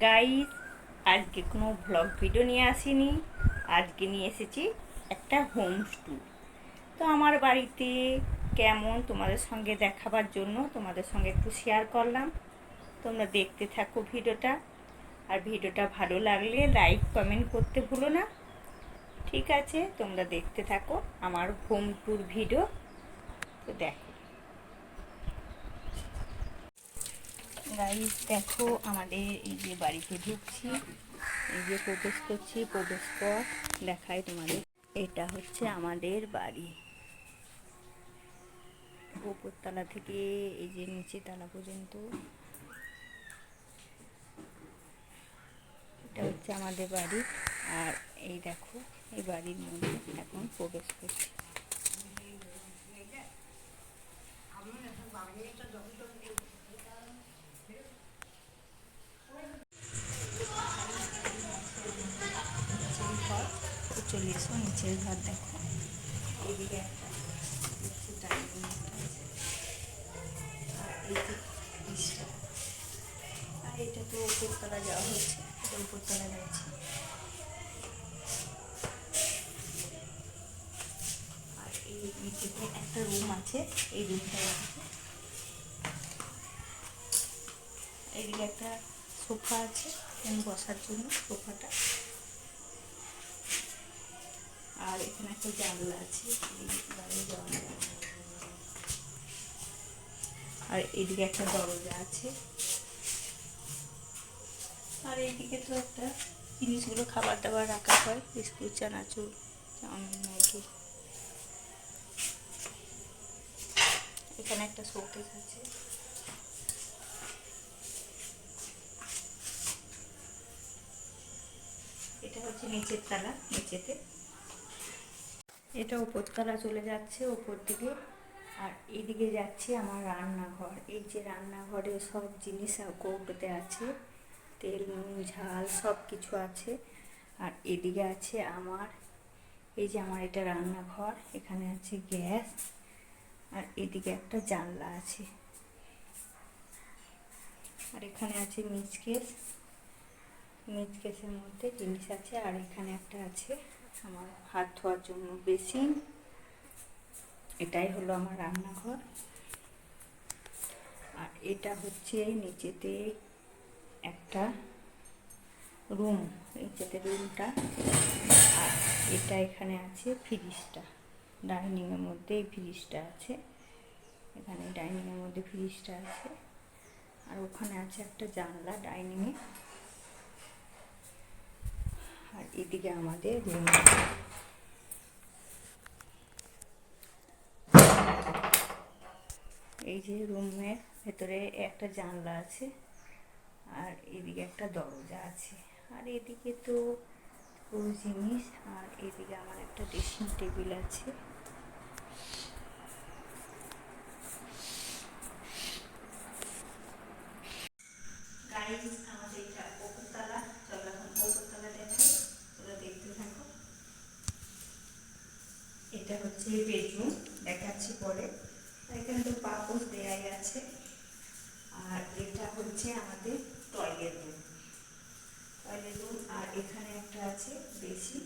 Guys, আজকে কোনো vlog video নিয়ে আসিনি। আজকে নিয়ে এসেছি একটা হোম ট্যুর। তো আমার বাড়িতে কেমন তোমাদের সঙ্গে দেখাবার জন্য তোমাদের সঙ্গে একটু শেয়ার করলাম। তোমরা দেখতে থাকো ভিডিওটা। আর ভিডিওটা ভালো লাগলে লাইক কমেন্ট করতে ভুলো না। ঠিক আছে, তোমরা দেখতে থাকো আমার হোম ট্যুর ভিডিও। তো দেখো গাইস, দেখো আমাদের এই যে বাড়িতে ঢুকছি, এই যে প্রবেশ করছি, প্রবেশ পর দেখাই তোমাদের। এটা হচ্ছে আমাদের বাড়ি। উপরতলা থেকে এই যে নিচে তলা পর্যন্ত এটা হচ্ছে আমাদের বাড়ি। আর এই দেখো, এই বাড়ির মধ্যে এখন প্রবেশ করছি। ঘর চলে এসো, নিচের ঘর দেখো। এইদিকে একটা ডাইনিং আছে, আর এই যে ফ্রিজটা। আর এটা তো উপরতলা যাওয়া হচ্ছে, এটা উপরতলা যাচ্ছে। আর এই নিচেতে একটা রুম আছে, এই রুমটা আছে। এইদিকে একটা সোফা আছে এখানে বসার জন্য, সোফাটা। আর এখানে একটা জানলা আছে, আর এইদিকে একটা দরজা আছে। আর এইদিকে তো একটা জিনিসগুলো খাবার দাবার রাখা হয়, বিস্কুট, চানাচুর, চাউমিন, ম্যাগি। এখানে একটা শোকেস আছে। এটা হচ্ছে নিচের তলা, নিচেতে। এটা উপরতলা চলে যাচ্ছে উপর দিকে। আর এইদিকে যাচ্ছে আমার রান্নাঘর। এই যে রান্নাঘরে সব জিনিস কৌটোতে আছে, তেল, নুন, ঝাল সব কিছু আছে। আর এদিকে আছে আমার, এই যে আমার এটা রান্নাঘর, এখানে আছে গ্যাস। আর এদিকে একটা জানলা আছে। আর এখানে আছে মিচকেস, মিচকেসের মধ্যে জিনিস আছে। আর এখানে একটা আছে আমার হাত ধোয়ার জন্য বেসিন। এটাই হলো আমার রান্নাঘর। আর এটা হচ্ছে নিচেতে একটা রুম, নিচেতে রুমটা। আর এটা এখানে আছে ফ্রিজটা, ডাইনিংয়ের মধ্যে এই ফ্রিজটা আছে। এখানে ডাইনিংয়ের মধ্যে ফ্রিজটা আছে। আর ওখানে আছে একটা জানলা ডাইনিংয়ে। আর এদিকে আমাদের রুম। এই যে রুমের ভেতরে একটা জানলা আছে, আর এদিকে একটা দরজা আছে। আর এদিকে তো পুরো জিনিস। আর এদিকে আমার একটা ড্রেসিং টেবিল আছে। গাইস, আমাদের এটা উপরতলা। চলো এখন উপরতলা দেখাই, তোমরা দেখতে থাকো। এটা হচ্ছে বেডরুম, দেখাচ্ছি পরে। এখানে তো পাপোশ দেয়াই আছে। আর এটা হচ্ছে আমাদের টয়লেট রুম, টয়লেট রুম। আর এখানে একটা আছে বেসিন।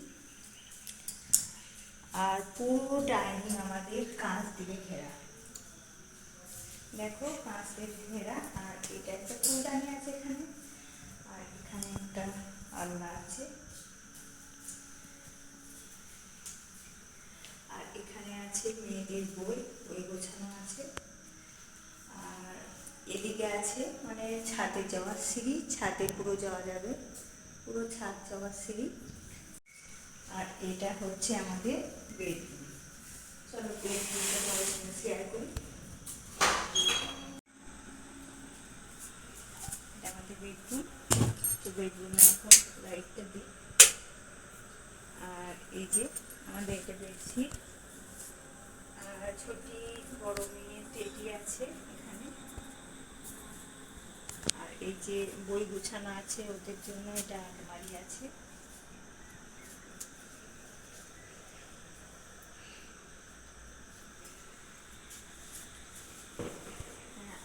আর পুরো ডাইনিং আমাদের কাঁচ দিয়ে ঘেরা, দেখো কাঁচ দিয়ে ঘেরা। আর এটা একটা ফুলদানি আছে এখানে। আর এখানে একটা আলনা আছে। আর এখানে আছে মেয়েদের বই, বই গোছানো আছে। আর এদিকে আছে মানে ছাদে যাওয়ার সিঁড়ি, ছাদে পুরো যাওয়া যাবে, পুরো ছাদ যাওয়ার সিঁড়ি। আর এটা হচ্ছে আমাদের বেডরুম। চলো বেডরুমটা তোমাদের সঙ্গে শেয়ার করি। এটা আমাদের বেডরুম। তো বেডরুমে এখন লাইটটা দিই। আর এই যে আমাদের এটা বেডশিট। আর ছোটি বড় মেয়ে টেডি আছে এখানে। আর এই যে বই গুছানো আছে ওদের জন্য, এটা আলমারি আছে।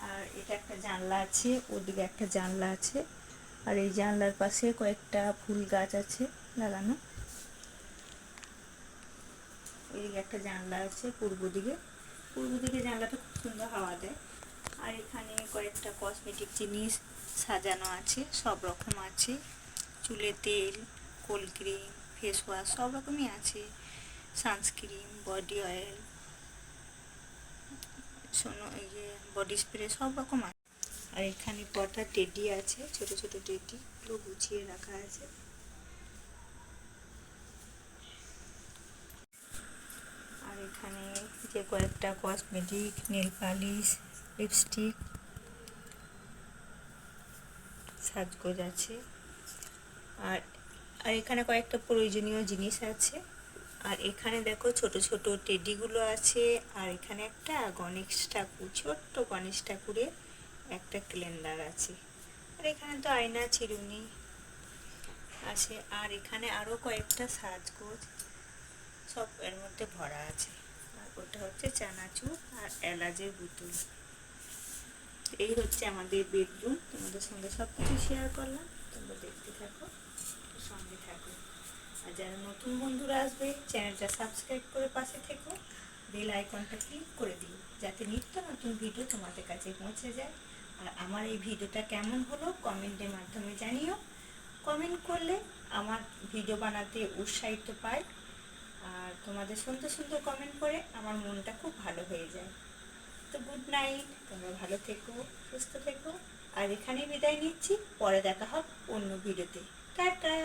আর এটা একটা জানলা আছে, ওদিকে একটা জানলা আছে। আর এই জানলার পাশে কয়েকটা ফুল গাছ আছে লাগানো। ওইদিকে একটা জানলা আছে পূর্ব দিকে জানলাটা খুব সুন্দর হাওয়া দেয়। আর এখানে কয়েকটা কসমেটিক জিনিস সাজানো আছে, সব রকম আছে, চুলে তেল, কোল্ড ক্রিম, ফেস ওয়াশ সব রকমই আছে, sunscreen, body oil, body spray সব রকম আছে। আর এখানে কটা টেডি আছে, ছোট ছোট টেডি, পুরো গুছিয়ে রাখা আছে। আর এখানে যে কয়েকটা কসমেটিক, নেল পালিশ, লিপস্টিক, সাজগোজ আছে। আর আর এখানে কয়েকটা প্রয়োজনীয় জিনিস আছে। আর এখানে দেখো ছোট ছোট টেডিগুলো আছে। আর এখানে একটা গণেশ ঠাকুর, ছোট্ট গণেশ ঠাকুরের একটা ক্যালেন্ডার আছে। আর এখানে তো আয়না, চিরুনি আছে। আর এখানে আরও কয়েকটা সাজগোজ সব এর মধ্যে ভরা আছে। আর ওটা হচ্ছে চানাচুর আর এলাচের বোতল। এই হচ্ছে আমাদের বেডরুম। তোমাদের সঙ্গে সব কিছু শেয়ার করলাম, তোমরা দেখতে থাকো, সঙ্গে থাকো। আর যারা নতুন বন্ধুরা আসবে, চ্যানেলটা সাবস্ক্রাইব করে পাশে থেকো, বেল আইকনটা ক্লিক করে দিও, যাতে নিত্য নতুন ভিডিও তোমাদের কাছে পৌঁছে যায়। আর আমার এই ভিডিওটা কেমন হলো কমেন্টের মাধ্যমে জানিও। কমেন্ট করলে আমার ভিডিও বানাতে উৎসাহিত পাই। আর তোমাদের সুন্দর সুন্দর কমেন্ট করে আমার মনটা খুব ভালো হয়ে যায়। তো গুড নাইট, তোমরা ভালো থেকো, সুস্থ থেকো। আর এখানেই বিদায় নিচ্ছি, পরে দেখা হবে অন্য ভিডিওতে। টাটা।